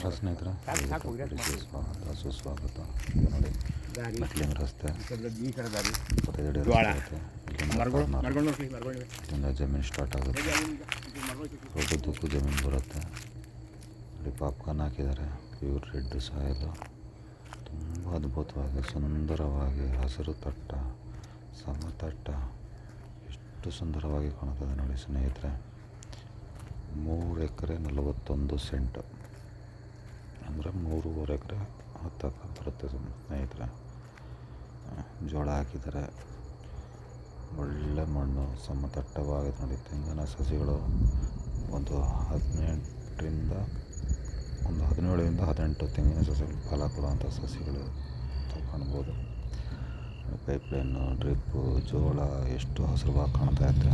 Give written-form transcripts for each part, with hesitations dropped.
ನಮಸ್ಕಾರ ಸ್ನೇಹಿತರೆ, ಸ್ವಾಗತ ಸುಸ್ವಾಗತ. ನೋಡಿ, ಮೆಟ್ಲಿಂಗ್ ರಸ್ತೆ 25 ಅಡಿ ರಸ್ತೆ ಇರುತ್ತೆ. ಇಲ್ಲಿಂದ ಜಮೀನು ಸ್ಟಾರ್ಟ್ ಆಗುತ್ತೆ, ದೊಡ್ಡದಕ್ಕೂ ಜಮೀನು ಬರುತ್ತೆ. ನೋಡಿ, ಪಾಪ್ಕಾರ್ನ್ ಹಾಕಿದ್ದಾರೆ. ಪ್ಯೂರ್ ರೆಡ್ ಸಾಯಿಲು, ತುಂಬ ಅದ್ಭುತವಾಗಿ ಸುಂದರವಾಗಿ ಹಸಿರು ತಟ್ಟ ಸಮತಟ್ಟ ಎಷ್ಟು ಸುಂದರವಾಗಿ ಕಾಣುತ್ತದೆ ನೋಡಿ ಸ್ನೇಹಿತರೆ. 3 ಎಕರೆ 41 ಸೆಂಟ್ ಅಂದರೆ 3.5 ಎಕರೆ ಹತ್ತಕ್ಕೆ ಬರುತ್ತೆ ಸ್ನೇಹಿತರೆ. ಜೋಳ ಹಾಕಿದ್ದಾರೆ, ಒಳ್ಳೆ ಮಣ್ಣು ಸಮತಟ್ಟವಾಗಿದೆ ನೋಡಿ. ತೆಂಗಿನ ಸಸಿಗಳು ಒಂದು 17ರಿಂದ 18 ತೆಂಗಿನ ಸಸಿಗಳು ಫಲ ಕೊಡುವಂಥ ಸಸಿಗಳು ಕಾಣ್ಬೋದು. ಪೈಪ್ಲೈನು, ಡ್ರಿಪ್ಪು, ಜೋಳ ಎಷ್ಟು ಹಸಿರುವಾಗಿ ಕಾಣ್ತಾ ಇರುತ್ತೆ,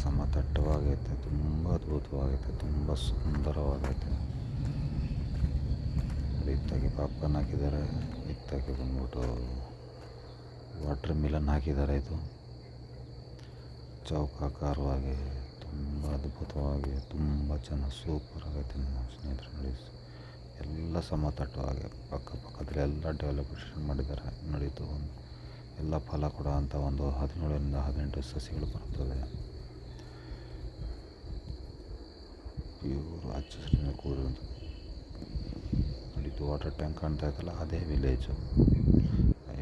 ಸಮತಟ್ಟವಾಗೈತೆ, ತುಂಬ ಅದ್ಭುತವಾಗೈತೆ, ತುಂಬ ಸುಂದರವಾಗೈತೆ. ಇತ್ತಾಗಿ ಪಾಪ್ಕಾರ್ನ್ ಹಾಕಿದ್ದಾರೆ, ಇತ್ತಾಗಿ ಬಂದ್ಬಿಟ್ಟು ವಾಟರ್ ಮಿಲನ್ ಹಾಕಿದ್ದಾರೆ. ಇದು ಚೌಕಾಕಾರವಾಗಿ ತುಂಬ ಅದ್ಭುತವಾಗಿ ತುಂಬ ಚೆನ್ನಾಗಿ ಸೂಪರ್ ಆಗೈತೆ ನಮ್ಮ ಸ್ನೇಹಿತರು. ನೋಡಿ, ಎಲ್ಲ ಸಮತಟ್ಟವಾಗಿ ಪಕ್ಕದಲ್ಲಿ ಎಲ್ಲ ಡೆವಲಪೇಷನ್ ಮಾಡಿದ್ದಾರೆ. ನಡೀತು ಎಲ್ಲ ಫಲ ಕೊಡೋ ಅಂಥ ಒಂದು 17ರಿಂದ 18 ಸಸಿಗಳು ಬರ್ತದೆ. ಪ್ಯೂರ್ ಹಚ್ಚ ಕೂಡಿರುವಂಥ ನಡೀತು. ವಾಟರ್ ಟ್ಯಾಂಕ್ ಕಾಣ್ತಾ ಇತ್ತಲ್ಲ, ಅದೇ ವಿಲೇಜು.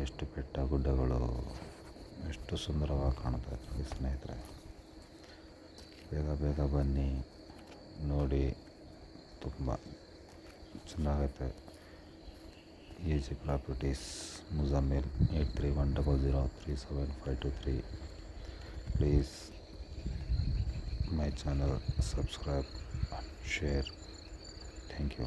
ಎಷ್ಟು ಬೆಟ್ಟ ಗುಡ್ಡಗಳು ಎಷ್ಟು ಸುಂದರವಾಗಿ ಕಾಣ್ತಾ ಇತ್ತು ನೋಡಿ ಸ್ನೇಹಿತರೆ. ಬೇಗ ಬನ್ನಿ ನೋಡಿ, ತುಂಬ ಚೆನ್ನಾಗೈತೆ. EG properties, Muzammil, 8310037523. Please my channel, subscribe, share. Thank you.